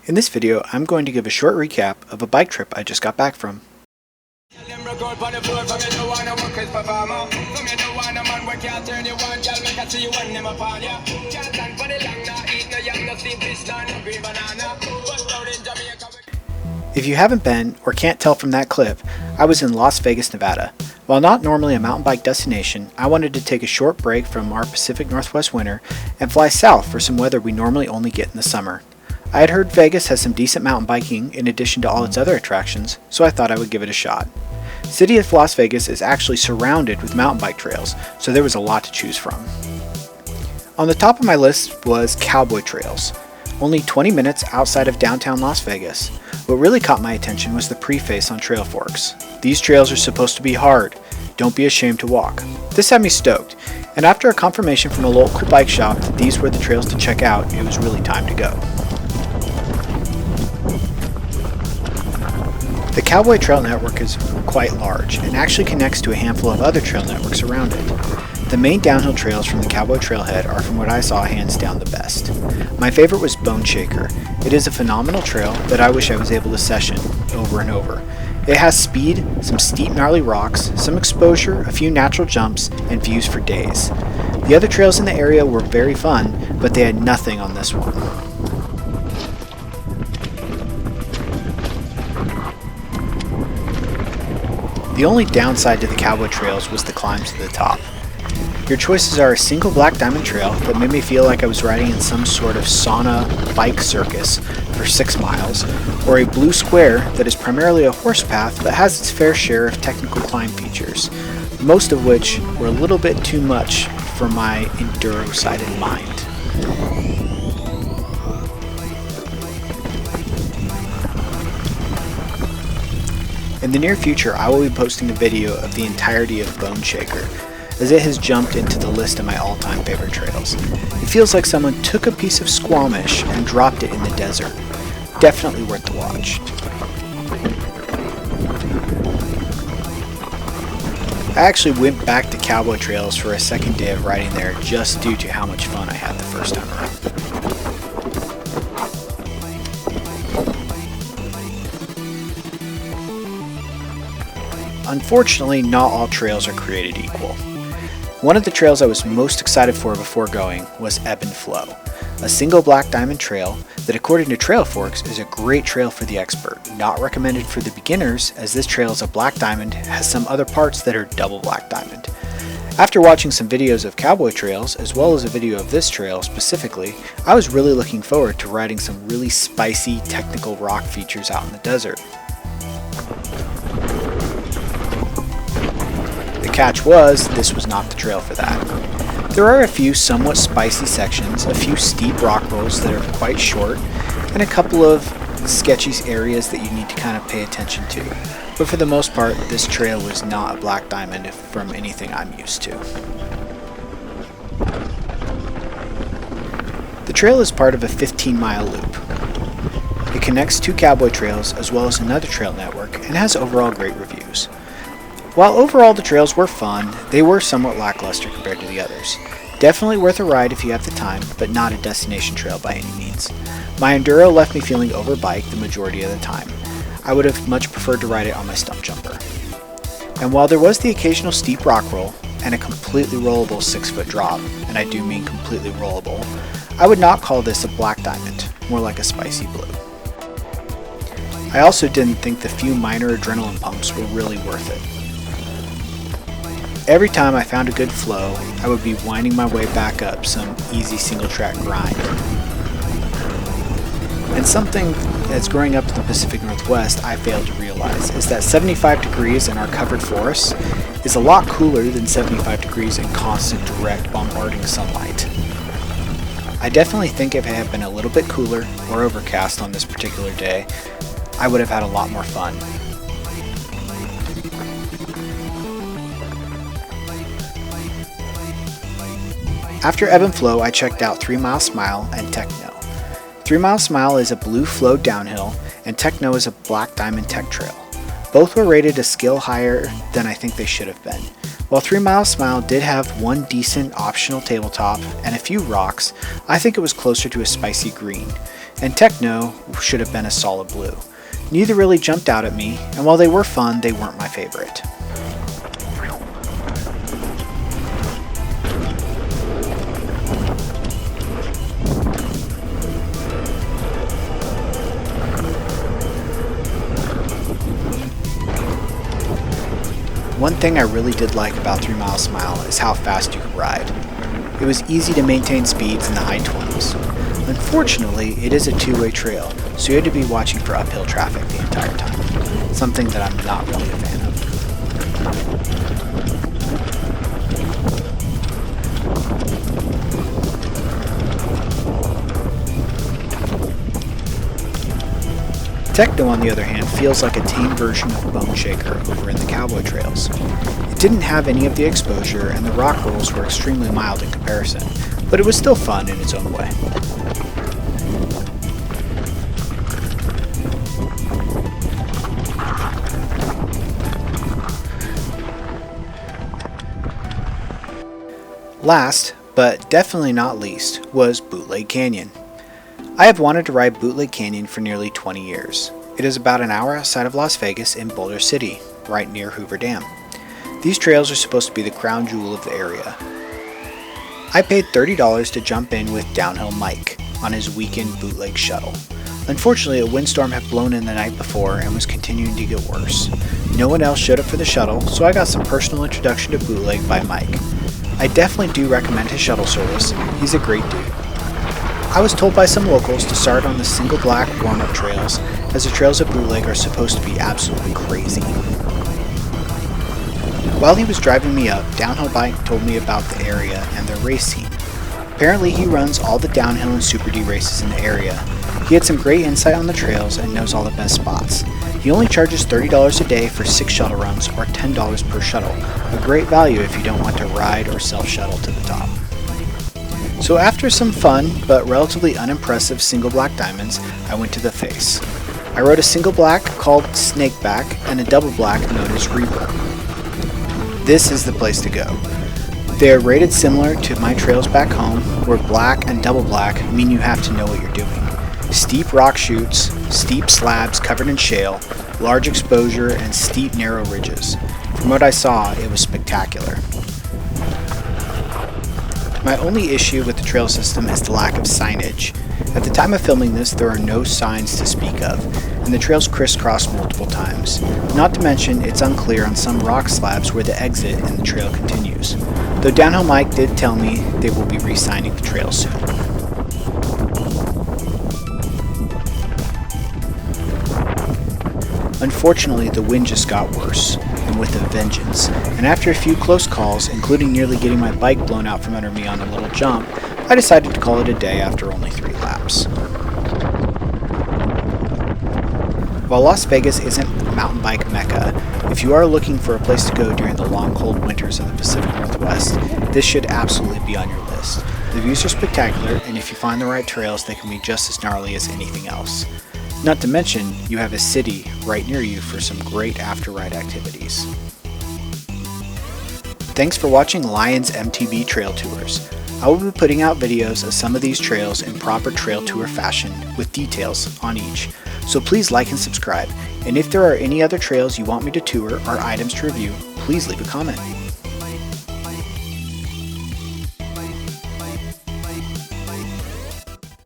In this video, I'm going to give a short recap of a bike trip I just got back from. If you haven't been, or can't tell from that clip, I was in Las Vegas, Nevada. While not normally a mountain bike destination, I wanted to take a short break from our Pacific Northwest winter and fly south for some weather we normally only get in the summer. I had heard Vegas has some decent mountain biking in addition to all its other attractions, so I thought I would give it a shot. The city of Las Vegas is actually surrounded with mountain bike trails, so there was a lot to choose from. On the top of my list was Cowboy trails, only 20 minutes outside of downtown Las Vegas. What really caught my attention was the preface on Trail Forks. These trails are supposed to be hard. Don't be ashamed to walk. This had me stoked, and after a confirmation from a local bike shop that these were the trails to check out, it was really time to go. The Cowboy Trail Network is quite large and actually connects to a handful of other trail networks around it. The main downhill trails from the Cowboy Trailhead are, from what I saw, hands down the best. My favorite was Bone Shaker. It is a phenomenal trail that I wish I was able to session over and over. It has speed, some steep gnarly rocks, some exposure, a few natural jumps, and views for days. The other trails in the area were very fun, but they had nothing on this one. The only downside to the Cowboy trails was the climb to the top. Your choices are a single black diamond trail that made me feel like I was riding in some sort of sauna bike circus for 6 miles, or a blue square that is primarily a horse path but has its fair share of technical climb features, most of which were a little bit too much for my enduro-sided mind. In the near future, I will be posting a video of the entirety of Bone Shaker, as it has jumped into the list of my all-time favorite trails. It feels like someone took a piece of Squamish and dropped it in the desert. Definitely worth the watch. I actually went back to Cowboy trails for a second day of riding there just due to how much fun I had the first time around. Unfortunately, not all trails are created equal. One of the trails I was most excited for before going was Ebb'nflow, a single black diamond trail that, according to Trail Forks, is a great trail for the expert, not recommended for the beginners, as this trail is a black diamond, has some other parts that are double black diamond. After watching some videos of Cowboy trails, as well as a video of this trail specifically, I was really looking forward to riding some really spicy technical rock features out in the desert. The catch was, this was not the trail for that. There are a few somewhat spicy sections, a few steep rock rolls that are quite short, and a couple of sketchy areas that you need to kind of pay attention to. But for the most part, this trail was not a black diamond from anything I'm used to. The trail is part of a 15-mile loop. It connects 2 Cowboy trails as well as another trail network and has overall great reviews. While overall the trails were fun, they were somewhat lackluster compared to the others. Definitely worth a ride if you have the time, but not a destination trail by any means. My enduro left me feeling overbiked the majority of the time. I would have much preferred to ride it on my stump jumper. And while there was the occasional steep rock roll and a completely rollable 6-foot drop, and I do mean completely rollable, I would not call this a black diamond, more like a spicy blue. I also didn't think the few minor adrenaline pumps were really worth it. Every time I found a good flow, I would be winding my way back up some easy single track grind. And something that's growing up in the Pacific Northwest I failed to realize is that 75 degrees in our covered forests is a lot cooler than 75 degrees in constant direct bombarding sunlight. I definitely think if it had been a little bit cooler or overcast on this particular day, I would have had a lot more fun. After Ebb'nflow, I checked out 3 Mile Smile and Techno. 3 Mile Smile is a blue flow downhill, and Techno is a black diamond tech trail. Both were rated a skill higher than I think they should have been. While 3 Mile Smile did have one decent optional tabletop and a few rocks, I think it was closer to a spicy green. and techno should have been a solid blue. Neither really jumped out at me, and while they were fun, they weren't my favorite. One thing I really did like about 3 Mile Smile is how fast you could ride. It was easy to maintain speeds in the high 20s. Unfortunately, it is a two-way trail, so you had to be watching for uphill traffic the entire time, something that I'm not really a fan of. Techno, on the other hand, feels like a tame version of Bone Shaker over in the Cowboy trails. It didn't have any of the exposure, and the rock rolls were extremely mild in comparison, but it was still fun in its own way. Last, but definitely not least, was Bootleg Canyon. I have wanted to ride Bootleg Canyon for nearly 20 years. It is about an hour outside of Las Vegas in Boulder City, right near Hoover Dam. These trails are supposed to be the crown jewel of the area. I paid $30 to jump in with Downhill Mike on his weekend bootleg shuttle. Unfortunately, a windstorm had blown in the night before and was continuing to get worse. No one else showed up for the shuttle, so I got some personal introduction to Bootleg by Mike. I definitely do recommend his shuttle service. He's a great dude. I was told by some locals to start on the single black warm-up trails, as the trails at Bootleg are supposed to be absolutely crazy. While he was driving me up, Downhill Bike told me about the area and their race team. Apparently he runs all the downhill and Super D races in the area. He had some great insight on the trails and knows all the best spots. He only charges $30 a day for 6 shuttle runs or $10 per shuttle, a great value if you don't want to ride or self-shuttle to the top. So after some fun, but relatively unimpressive single black diamonds, I went to the face. I rode a single black called Snakeback and a double black known as Reaper. This is the place to go. They are rated similar to my trails back home, where black and double black mean you have to know what you're doing. Steep rock chutes, steep slabs covered in shale, large exposure, and steep narrow ridges. From what I saw, it was spectacular. My only issue with the trail system is the lack of signage. At the time of filming this, there are no signs to speak of, and the trails crisscross multiple times. Not to mention, it's unclear on some rock slabs where the exit and the trail continues. Though Downhill Mike did tell me they will be re-signing the trail soon. Unfortunately, the wind just got worse, and with a vengeance, and after a few close calls, including nearly getting my bike blown out from under me on a little jump, I decided to call it a day after only 3 laps. While Las Vegas isn't a mountain bike mecca, if you are looking for a place to go during the long cold winters of the Pacific Northwest, this should absolutely be on your list. The views are spectacular, and if you find the right trails, they can be just as gnarly as anything else. Not to mention, you have a city right near you for some great after-ride activities. Thanks for watching Lion's MTB Trail Tours. I will be putting out videos of some of these trails in proper trail tour fashion with details on each, so please like and subscribe. And if there are any other trails you want me to tour or items to review, please leave a comment.